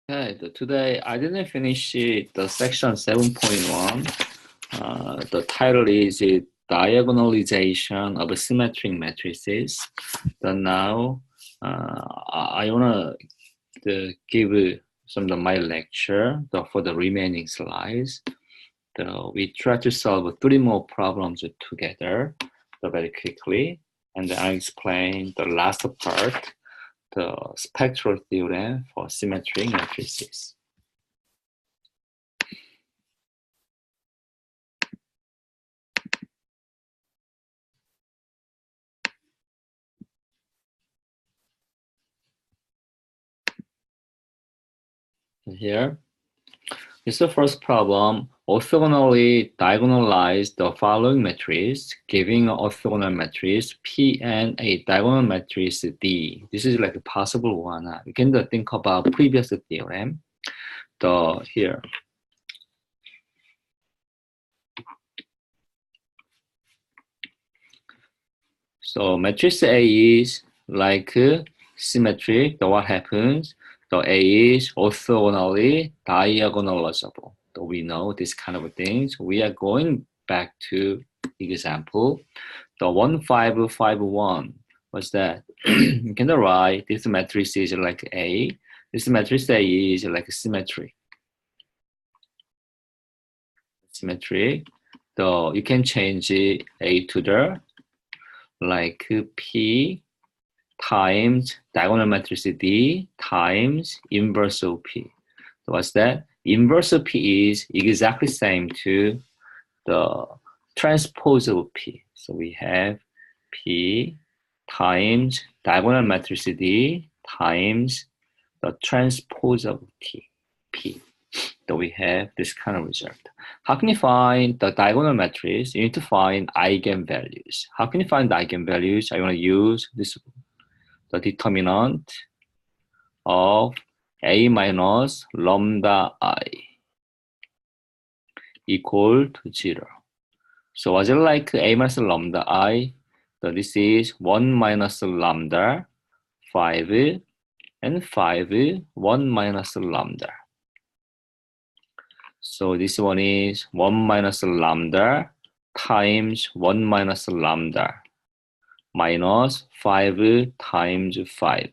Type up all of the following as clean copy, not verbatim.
Okay, today I didn't finish the section 7.1. The title is Diagonalization of Symmetric Matrices. Now I want to give some of my lecture for the remaining slides. We try to solve 3 more problems together very quickly, and then I explain the last part, the spectral theorem for symmetric matrices. Here is the first problem. Orthogonally diagonalize the following matrix, giving an orthogonal matrix P and a diagonal matrix D. This is like a possible one. You can think about previous theorem. Here. So matrix A is like symmetric. What happens? The A is orthogonally diagonalizable. We know this kind of things. We are going back to example. The 1551 was that you can write this matrix is like A. This matrix A is like symmetric. Symmetric. So you can change A to the like P times diagonal matrix D times inverse of P. So what's that? Inverse of P is exactly same to the transpose of P. So we have P times diagonal matrix D times the transpose of T, P. So we have this kind of result. How can you find the diagonal matrix? You need to find eigenvalues. How can you find the eigenvalues? I want to use this, the determinant of A minus lambda I equal to 0. So was it like A minus lambda I? So this is 1 minus lambda, 5, and 5, 1 minus lambda. So this one is 1 minus lambda times 1 minus lambda minus 5 times 5.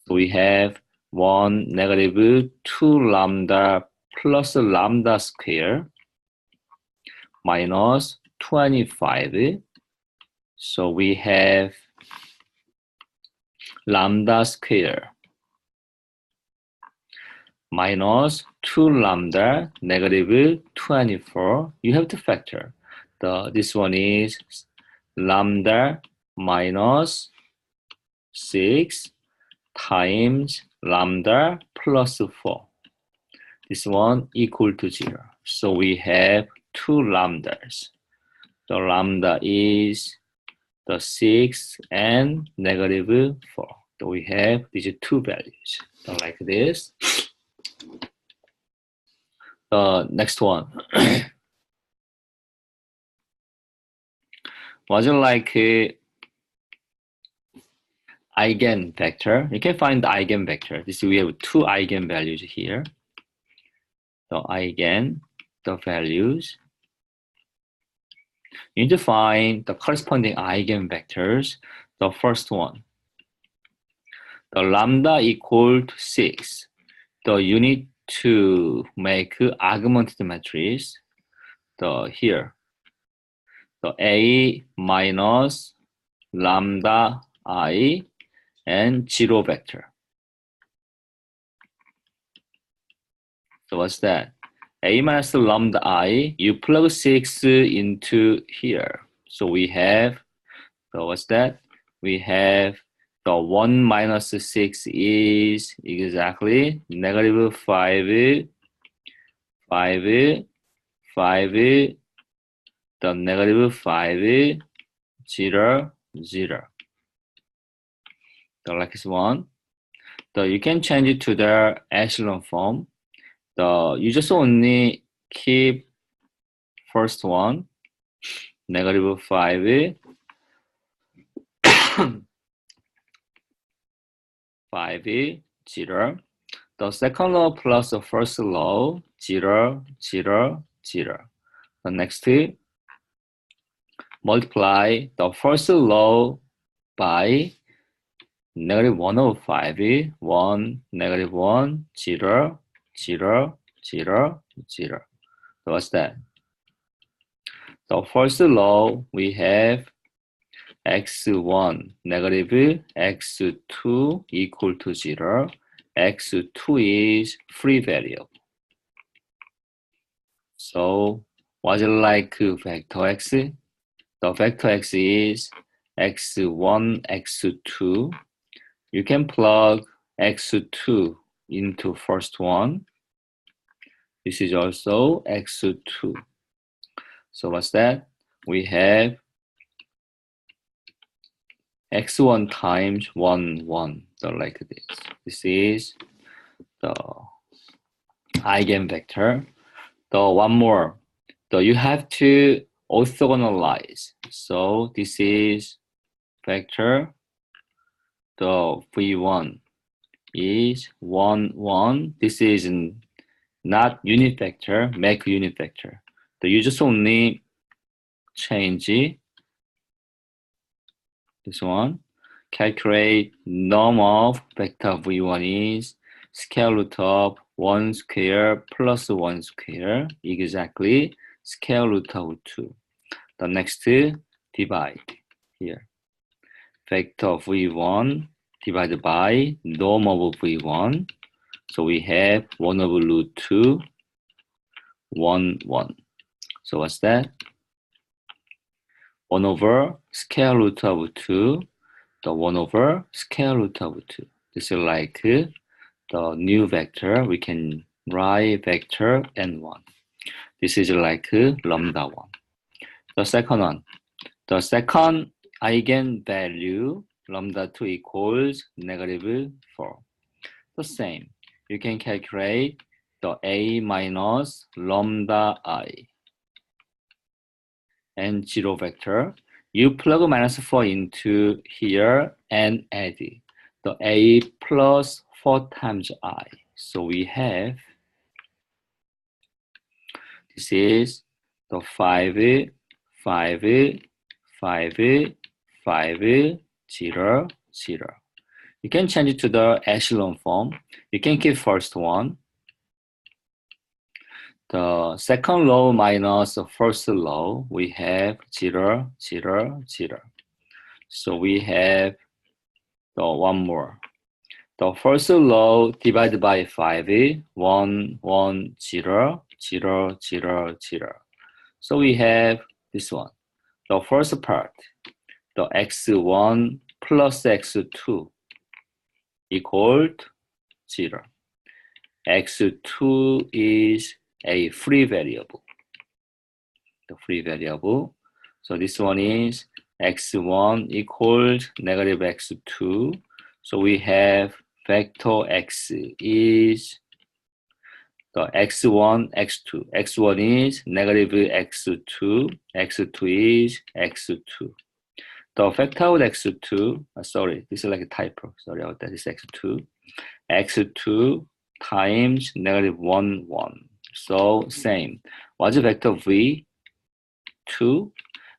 So we have 1 negative 2 lambda plus lambda square minus 25. So we have lambda square minus 2 lambda negative 24. You have to factor. This one is lambda minus 6 times lambda plus 4. This one equal to 0. So we have 2 lambdas. The lambda is the 6 and negative 4. So we have these 2 values. So like this. Next one. Was it like eigenvector? You can find the eigenvector. We have 2 eigenvalues here. The values. You need to find the corresponding eigenvectors. The first one. The lambda equal to 6. You need to make augmented matrix. Here. A minus lambda I and 0 vector. So what's that? A minus lambda I, you plug 6 into here. So we have, what's that? We have the 1 minus 6 is exactly negative 5, 5, 5, the negative 5, 0, 0. Like this one. You can change it to the echelon form. You just only keep first one, negative 5, 5, 0. The second law plus the first law, 0, 0, 0. The next, multiply the first law by negative 1 over 5, 1, negative 1, 0, 0, 0, 0. So what's that? The first law, we have x1 negative x2 equal to 0. x2 is free variable. So what's it like vector x? The vector x is x1, x2. You can plug x2 into first one. This is also x2. So what's that? We have x1 times 1, 1. So like this. This is the eigenvector. The one more. So you have to orthogonalize. So this is vector. The v1 is 1, 1. This is not unit vector, make unit vector. So you just only change this one. Calculate norm of vector v1 is square root of 1 square plus 1 square, exactly square root of 2. The next, divide here. Vector v1 divided by norm of v1. So we have 1 over root 2, 1, 1. So what's that? 1 over square root of 2, the 1 over square root of 2. This is like the new vector. We can write vector n1. This is like lambda 1. The second one. The second eigenvalue, lambda 2 equals negative 4. The same. You can calculate the a minus lambda I and 0 vector. You plug minus 4 into here and add the a plus 4 times I. So we have, this is the 5, 5, 5, 5, 0, 0. You can change it to the echelon form. You can keep first one. The second row minus the first row, we have 0, 0, 0. So we have the one more. The first row divided by 5, 1, 1, 0, 0, 0, 0. So we have this one. The first part, the x1 plus x2 equal to 0. x2 is a free variable. The free variable. So this one is x1 equals negative x2. So we have vector x is the x1, x2. x1 is negative x2. x2 is x2. The factor of x2, sorry, this is like a typo. Sorry about that. This is x2. x2 times negative 1, 1. So same. What's the vector v2?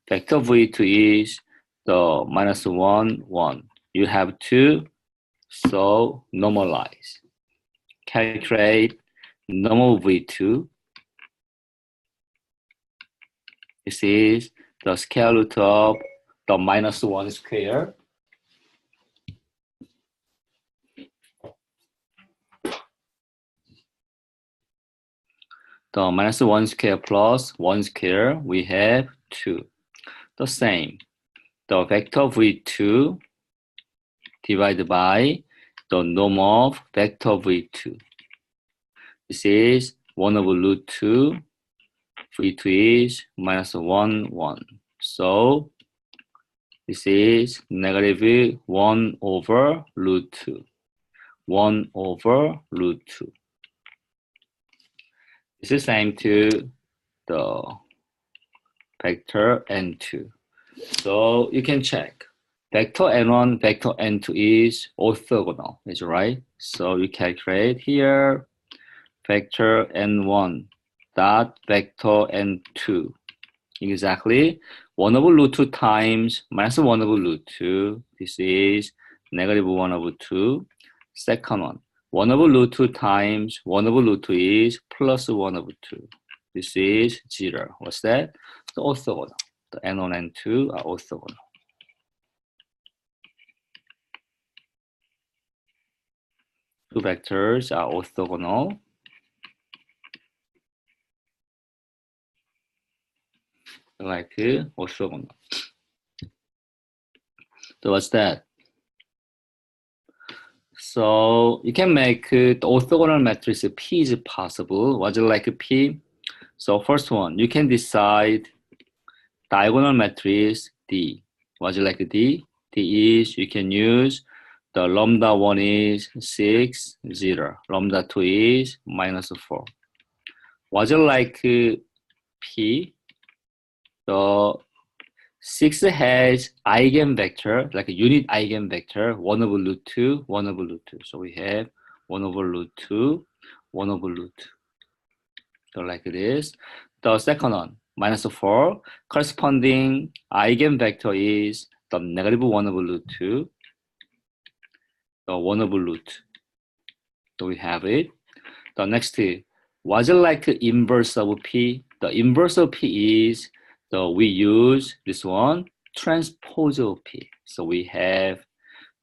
Vector v2 is the minus 1, 1. You have to so normalize. Calculate normal v2. This is the square root of the minus 1 square. The minus 1 square plus 1 square, we have 2. The same. The vector v2 divided by the norm of vector v2. This is 1 over root 2. v2 is minus 1, 1. So this is negative 1 over root 2. 1 over root 2. This is same to the vector n2. So you can check. vector n1, vector n2 is orthogonal, is right? So you calculate here vector n1 dot vector n2 exactly 1 over root 2 times minus 1 over root 2. This is negative 1 over 2. Second one, 1 over root 2 times 1 over root 2 is plus 1 over 2. This is 0. What's that? The orthogonal. The n1 and 2 are orthogonal. Two vectors are orthogonal. Like orthogonal. So what's that? So you can make the orthogonal matrix P is possible. What's it like P? So first one, you can decide diagonal matrix D. What's it like D? D is you can use the lambda 1 is 6, 0. Lambda 2 is minus 4. What's it like P? The 6 has eigenvector, like a unit eigenvector, 1 over root 2, 1 over root 2. So we have 1 over root 2, 1 over root 2. So like this. The second one, minus 4, corresponding eigenvector is the negative 1 over root 2, the 1 over root 2. So we have it. The next, was it like inverse of P? The inverse of P is we use this one, transpose of P. So we have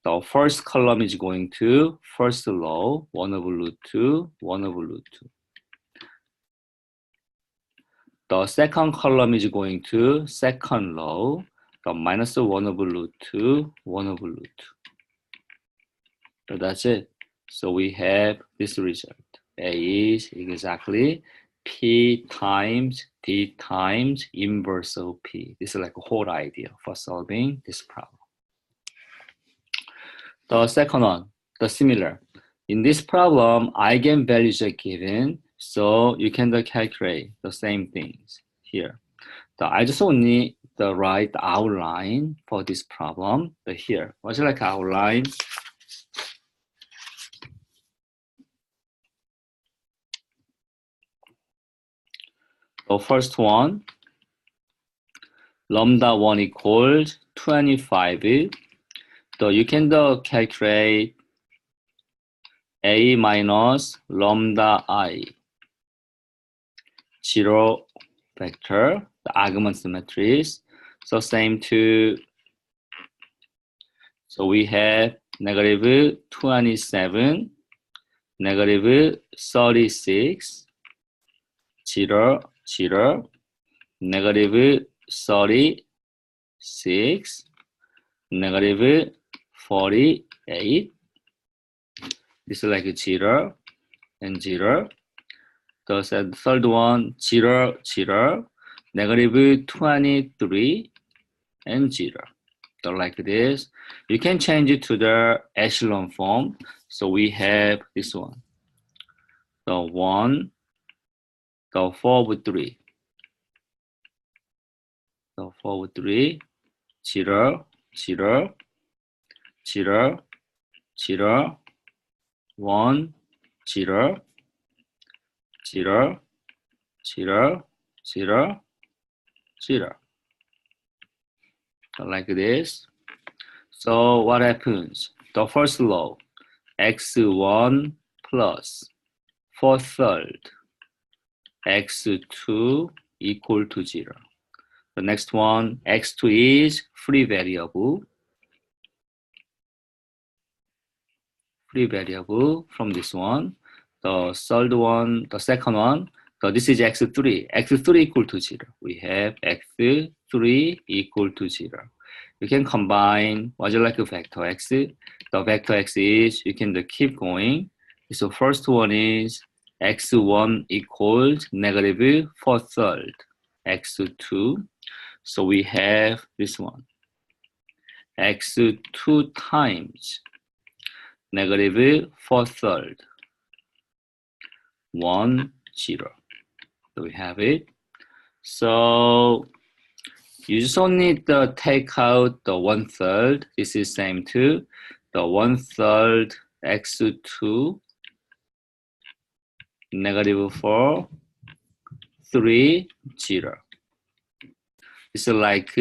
the first column is going to first row, 1 over root 2, 1 over root 2. The second column is going to second row, the minus 1 over root 2, 1 over root 2. So that's it. So we have this result. A is exactly P times D times inverse of P. This is like a whole idea for solving this problem. The second one, the similar. In this problem, eigenvalues are given, so you can calculate the same things here. I just only write the outline for this problem. But here, what's like outline? The first one, lambda 1 equals 25. So you can calculate A minus lambda I, 0 vector, the argument matrix. So same to, so we have negative 27, negative 36, 0, 0, negative 36, negative 48. This is like 0 and 0. The third one, 0, 0, negative 23 and 0. So like this. You can change it to the echelon form. So we have this one. The 1, the 4 with 3. So 4 with 3, 0, 0, 0, 0, 1, 0, 0, 0, 0, 0. So like this. So what happens? The first row, x1 plus 4/3 x2 equal to 0. The next one, x2 is free variable. Free variable from this one. The third one, the second one, so this is x3. x3 equal to 0. We have x3 equal to 0. You can combine what's like a vector x. The vector x is, you can keep going. So first one is x1 equals negative 4/3 x2. So we have this one. x2 times negative 4/3 1, 0. So we have it. So You just only take out the 1/3. This is same to the 1/3 x2 -4 3 0. It's like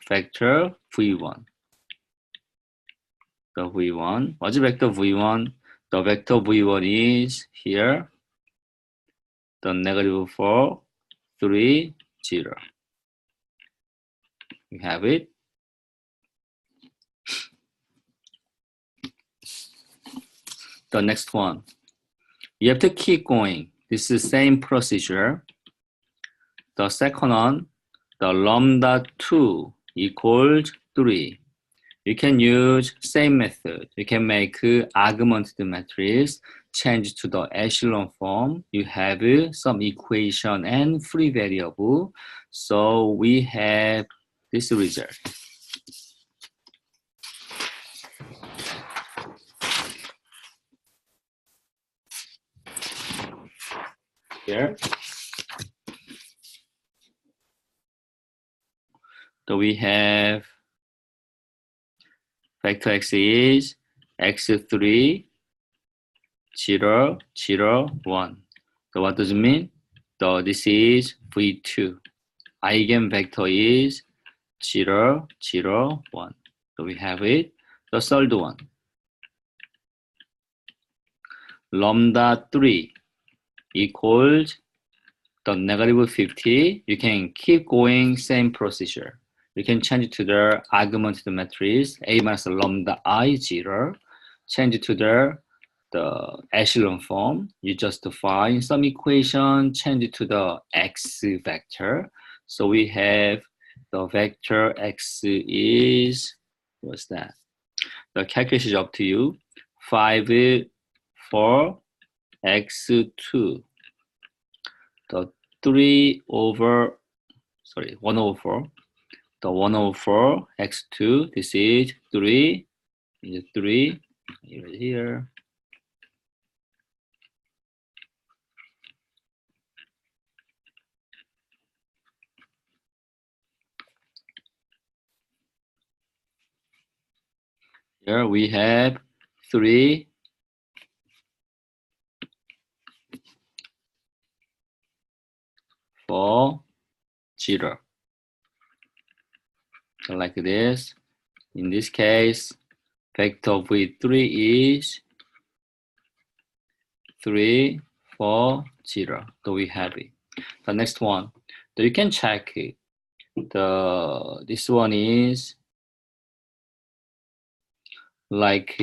vector v1. The v1. What's the vector v1? The vector v1 is here. The -4 3 0. You have it. The next one. You have to keep going. This is the same procedure. The second one, the lambda 2 equals 3. You can use same method. You can make augmented matrix, change to the echelon form. You have some equation and free variable. So we have this result. Here. So we have vector x is x3, 0, 0, 1. So what does it mean? So this is v2. Eigenvector is 0, 0, 1. So we have it. The third one. Lambda 3 equals the -50. You can keep going, same procedure. You can change it to the augmented matrix A minus lambda I 0. Change it to the echelon form. You just find some equation, change it to the x vector. So we have the vector x is, what's that? The calculation is up to you. 5 for x2. The 1/4. The 1/4 x2. This is 3. Is 3 here. Here we have 3, 4, 0. So like this. In this case, vector v3 is 3, 4, 0. So we have it. The next one. So you can check it. This one is like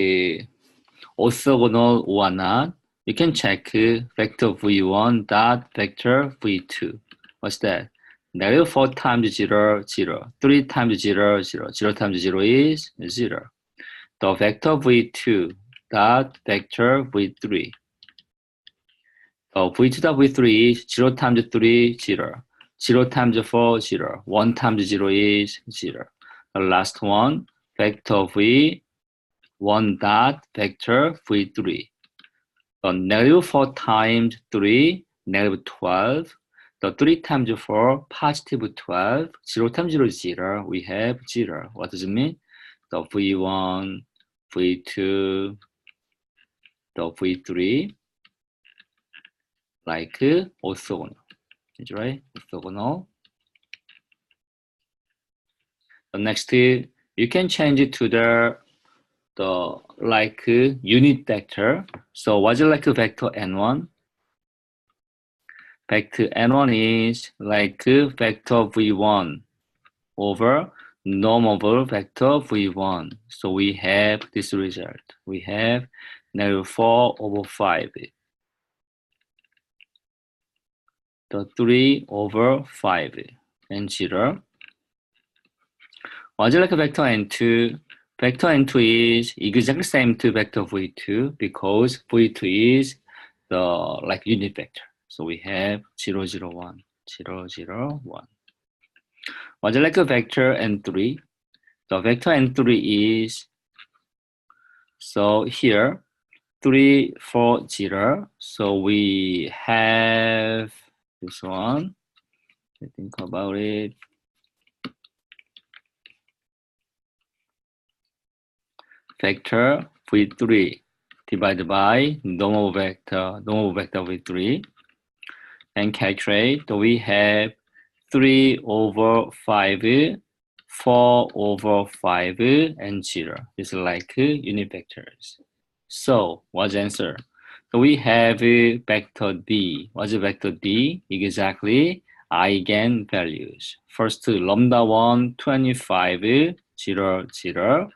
orthogonal or not. You can check vector v1 dot vector v2. What's that? -4 times 0, 0. 3 times 0, 0. 0 times 0 is 0. The vector v2 dot vector v3. v2 dot v3 is 0 times 3, 0. 0 times 4, 0. 1 times 0 is 0. The last one, vector v1 dot vector v3. So -4 times 3, -12. The 3 times 4, +12. 0 times 0 is 0. We have 0. What does it mean? The v1, v2, the v3, like orthogonal. Is right? Orthogonal. The next, you can change it to the like unit vector. So what's it like a vector n1? Vector n1 is like vector v1 over norm over vector v1. So we have this result. We have -4/5. The 3/5 and 0. What's it like a vector n2? Vector n2 is exactly same to vector v2 because v2 is the like unit vector. So we have 0, 0, 1, 0, 0, 1. What's it like a vector n3? The vector n3 is, so here 3, 4, 0. So we have this one. Think about it. vector v3 divided by normal vector v3 and calculate. We have 3 over 5, 4 over 5, and 0. It's like unit vectors. So what's the answer? So we have vector D. What's the vector D? Exactly eigenvalues. First, lambda 1, 25, 0, 0,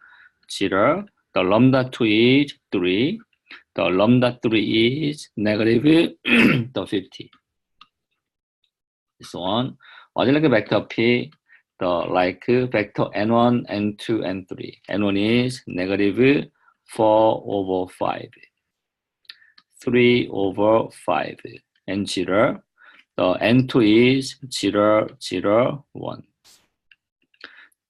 0. The lambda 2 is 3. The lambda 3 is negative the 50. This one. What is like a vector P? The like vector n1, n2, n3. n1 is negative 4 over 5. 3 over 5 and 0. The n2 is 0, 0, 1.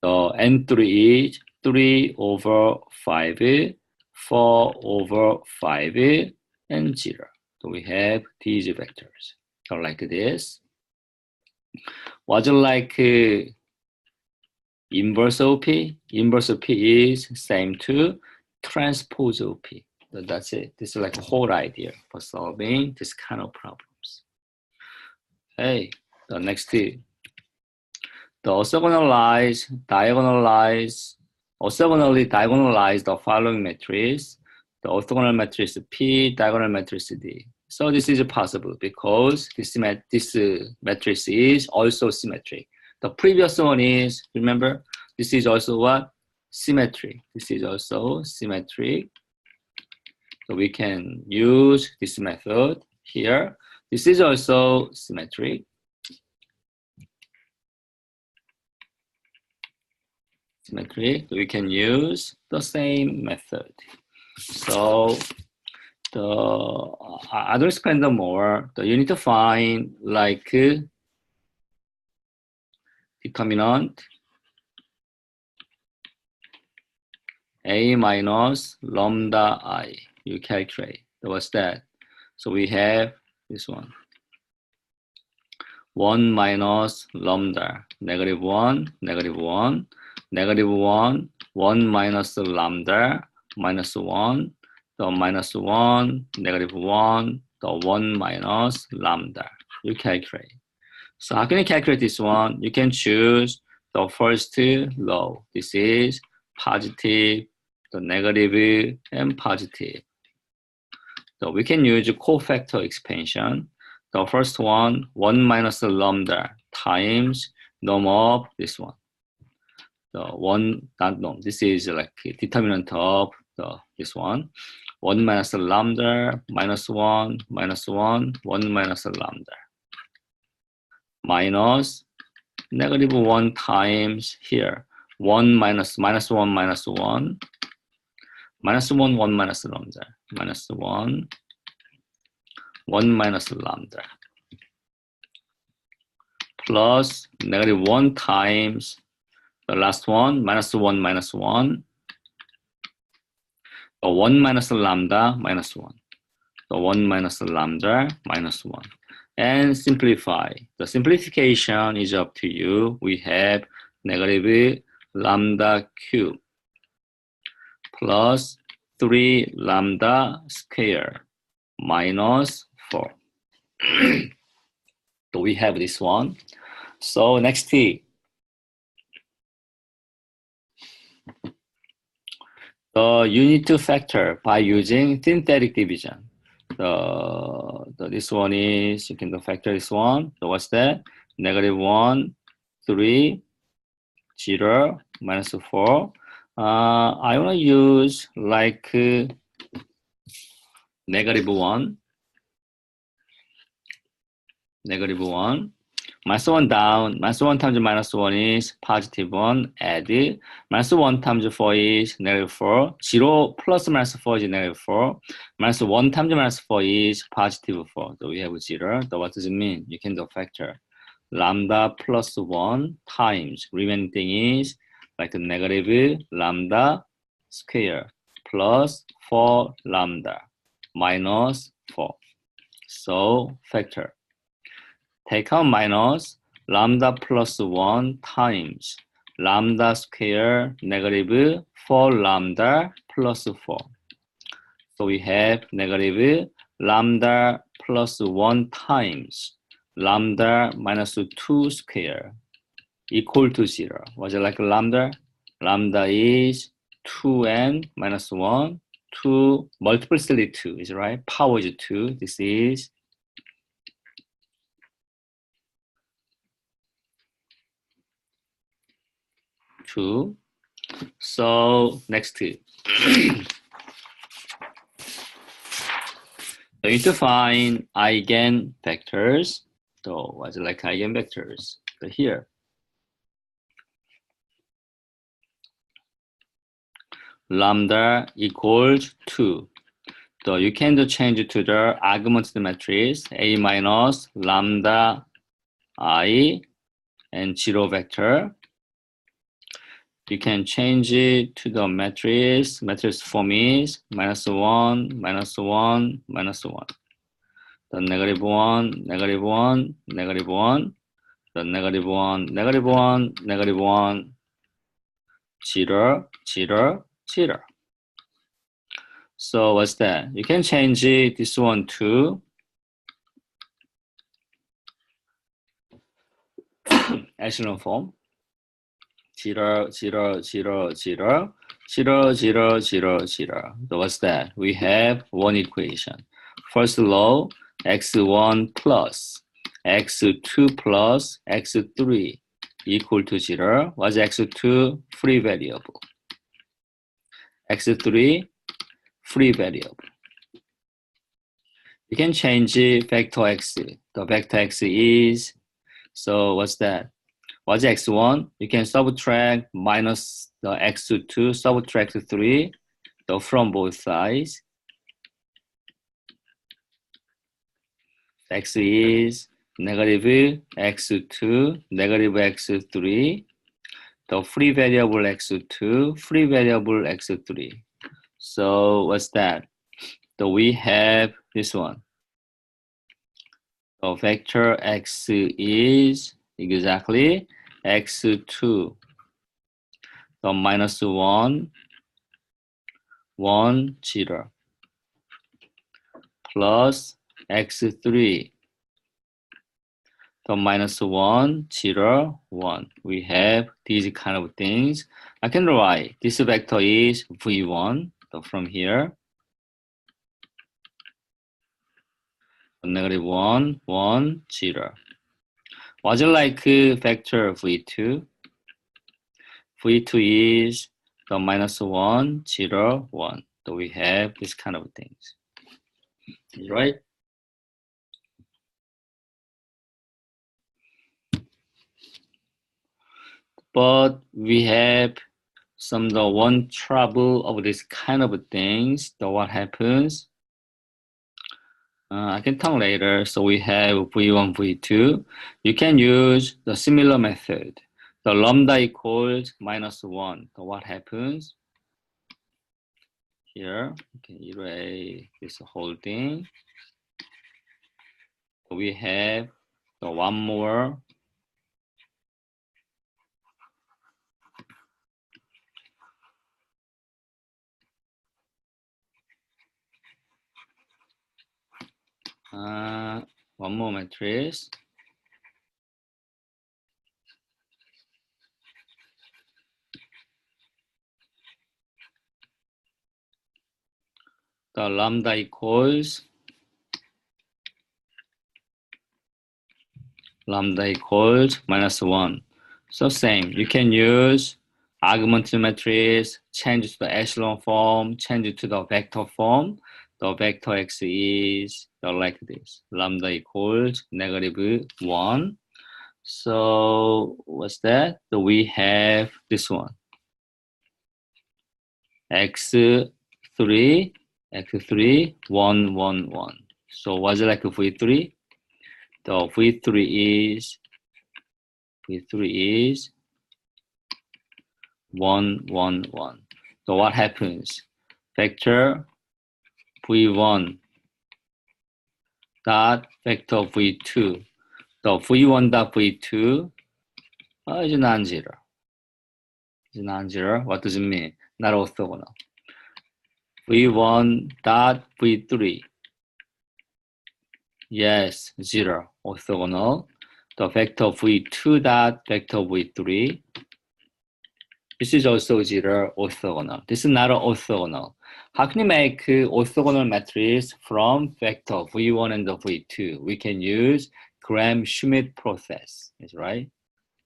The n3 is 3 over 5, 4 over 5, and 0. So we have these vectors. So like this. What's like inverse of P? Inverse of P is same to transpose of P. So that's it. This is like a whole idea for solving this kind of problems. Okay, the next the orthogonally diagonalize the following matrix. The orthogonal matrix P, diagonal matrix D. So this is possible because this matrix is also symmetric. The previous one is, remember, this is also what? Symmetric. This is also symmetric. So we can use this method here. This is also symmetric. Symmetric. We can use the same method. So I don't explain them more. You need to find like determinant A minus lambda I. You calculate. What's that? So we have this one. 1 minus lambda, negative 1, negative 1, negative 1, 1 minus lambda, minus 1, the minus 1, negative 1, the 1 minus lambda. You calculate. So how can you calculate this one? You can choose the first row. This is positive, the negative, and positive. So we can use cofactor expansion. The first one, 1 minus lambda times norm of this one. The one, not norm. This is like determinant of this one. 1 minus lambda, minus 1, minus 1, 1 minus lambda. Minus negative 1 times here. 1 minus 1, minus 1, minus 1 minus lambda, minus 1, 1 minus lambda, plus negative 1 times the last one, minus 1, minus 1, the 1 minus lambda, minus 1, the 1 minus lambda, minus 1. And simplify. The simplification is up to you. We have negative lambda cube plus 3 lambda square minus 4. So we have this one. So next T. You need to factor by using synthetic division. This one is, you can factor this one. So what's that? Negative 1, 3, 0, minus 4. I want to use like negative 1. Negative 1. Minus 1 down. Minus 1 times minus 1 is positive 1. Add. Minus 1 times 4 is negative 4. 0 plus minus 4 is negative 4. Minus 1 times minus 4 is positive 4. So we have 0. So what does it mean? You can do factor. Lambda plus 1 times. Remaining thing is like the negative lambda square plus 4 lambda minus 4. So factor. Take out minus lambda plus 1 times lambda square negative 4 lambda plus 4. So we have negative lambda plus 1 times lambda minus 2 square equal to 0. Was it like lambda? Lambda is 2n minus 1. 2 multiplicity 2 is right. Power is 2. This is 2. So next, you need to find eigenvectors. So what's it like eigenvectors? So here, lambda equals 2. So you can change it to the argument matrix A minus lambda I and 0 vector. You can change it to the matrix. Matrix form is minus 1, minus 1, minus 1. The negative 1, negative 1, negative 1. The negative 1, negative 1, negative 1, 0, 0, 0. So what's that? You can change it, this one to echelon form. 0, 0, 0, 0, 0, 0, 0, 0. So what's that? We have one equation. First law, x1 plus x2 plus x3 equal to 0. What's x2? Free variable. x3, free variable. You can change vector x. The vector x is, so what's that? What's x1? You can subtract minus the x2, subtract 3, so from both sides. X is negative x2, negative x3, the free variable x2, free variable x3. So what's that? So we have this one. So vector x is exactly x2, so minus 1, 1, 0, plus x3, so minus 1, 0, 1. We have these kind of things. I can write this vector is v1, so from here, negative 1, 1, 0. Was it like vector v2? v2 is the minus 1, 0, 1. So we have this kind of things, right? But we have the one trouble of this kind of things. So what happens? I can talk later. So we have v1, v2. You can use the similar method. The lambda equals minus 1. So what happens? Here, you can erase this whole thing. So we have the one more. One more matrix. The lambda equals minus 1. So same, you can use argument matrix, change it to the echelon form, change it to the vector form. The vector x is like this. Lambda equals negative 1. So what's that? So we have this one. x3, 1, 1, 1. So what's it like v3? The v3 is 1, 1, 1. So what happens? Vector v1 dot vector v2. So v1 dot v2 is non-zero. is non-zero. What does it mean? Not orthogonal. V1 dot V3. Yes, 0, orthogonal. The vector V2 dot vector V3. This is also 0, orthogonal. This is not orthogonal. How can you make orthogonal matrix from vector V1 and the V2? We can use Gram-Schmidt process, is right?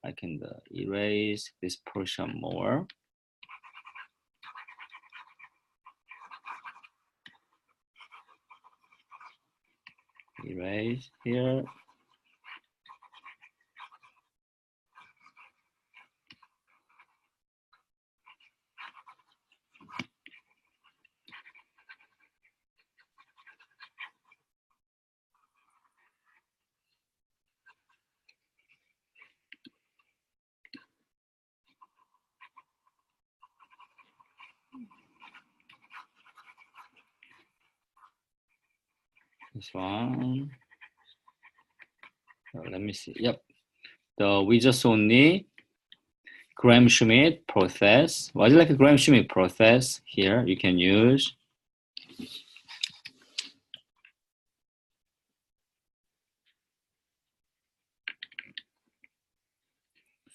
I can erase this portion more. Erase here. This one. Let me see. Yep. We just only Gram-Schmidt process. What is like a Gram-Schmidt process? Here you can use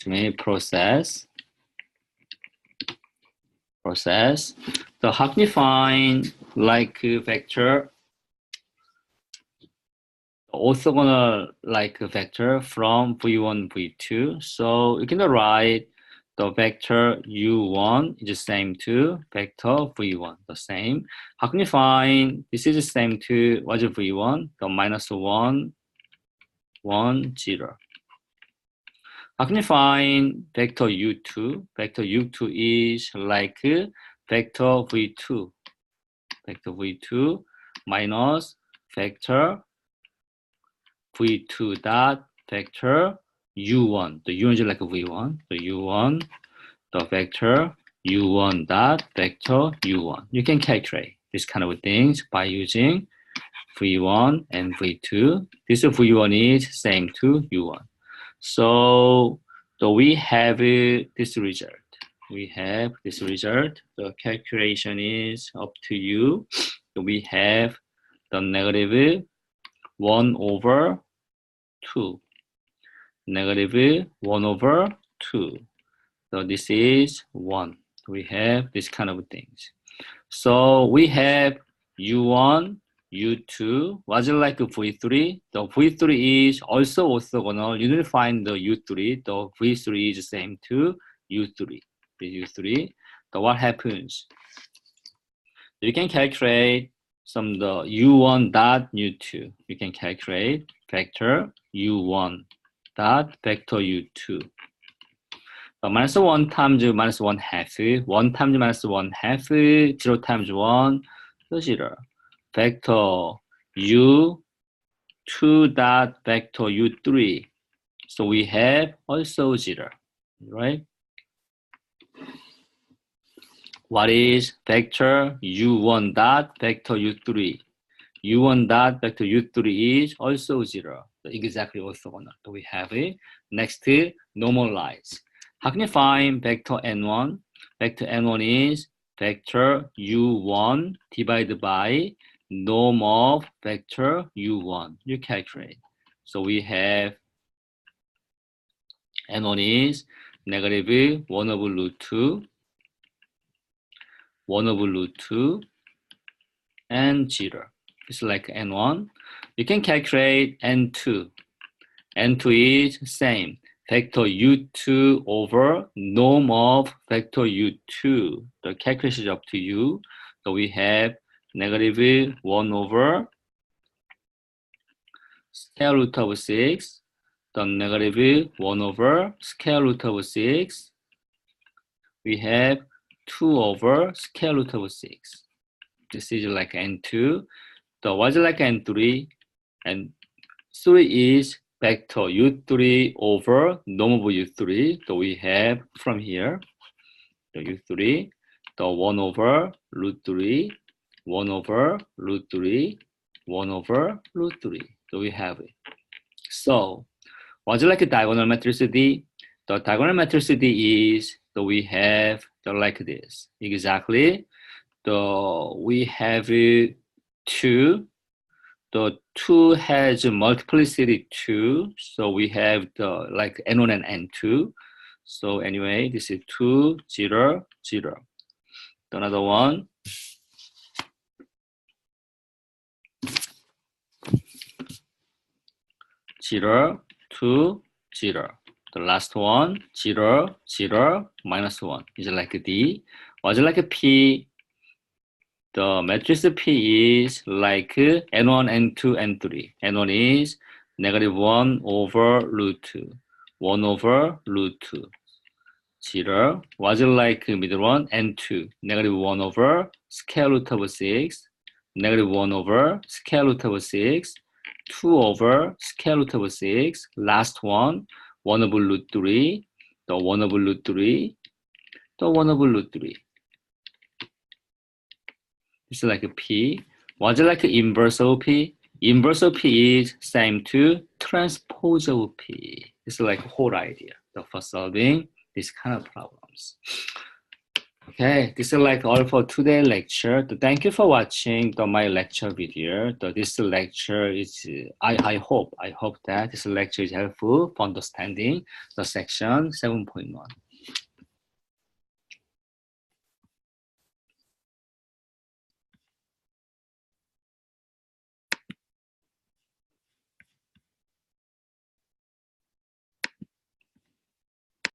Schmidt process. So how can you find like a vector orthogonal like a vector from V1, V2? So you can write the vector U1 is the same to vector V1, the same. How can you find this is the same to what's V1? The -1, 1, 0. How can you find vector U2? Vector U2 is like vector V2. Vector V2 minus vector V2 dot vector U1. The U1 is like V1. The U1, the vector U1 dot vector U1. You can calculate this kind of things by using V1 and V2. This V1 is same to U1. So we have this result. We have this result. The calculation is up to you. So we have the negative 1 over 2. Negative 1 over 2. So this is 1. We have this kind of things. So we have U1, U2, was it like V3? The V3 is also orthogonal. You need to find the U3. The V3 is the same to U3. The U3. So what happens? You can calculate some the U1 dot U2. You can calculate vector U1 dot vector U2. -1 times -1 half, 1 times -1 half, 0 times 1, 0. Vector U2 dot vector U3. So we have also 0, right? What is vector U1 dot vector U3? U1 dot vector U3 is also 0. So exactly orthogonal. So we have it. Next, normalize. How can you find vector N1? Vector N1 is vector U1 divided by norm of vector U1. You calculate. So we have N1 is negative 1 over root 2, 1 over root 2, and 0. It's like N1. You can calculate N2. N2 is same. Vector U2 over norm of vector U2. The calculation is up to you. So we have negative 1 over square root of 6. Then negative 1 over square root of 6. We have 2 over square root of 6. This is like N2. The was like N3. And 3 is vector U3 over norm of U3. So we have from here the U3, the 1 over root 3, 1 over root 3, 1 over root 3. So we have it. So what's like a diagonal matrix D? The diagonal matrix D is So we have like this. Exactly. We have 2. The 2 has multiplicity 2. So we have like N1 and N2. So anyway, this is 2, 0, 0. Another one. 0, 2, 0. The last one, 0, 0, -1. Is like D. Was like P. The matrix P is like N1, N2, N3. N1 is -1 over root 2. 1 over root 2. 0. Was like middle one? N2. -1 over square root of 6. -1 over square root of 6. 2 over square root of 6. Last one, 1 over root 3. The 1 over root 3. The 1 over root 3. It's like a P. Was it like inverse of P? Inverse of P is same to transpose of P. It's like whole idea for solving these kind of problems. Okay, this is like all for today's lecture. Thank you for watching my lecture video. This lecture is, I hope that this lecture is helpful for understanding the section 7.1.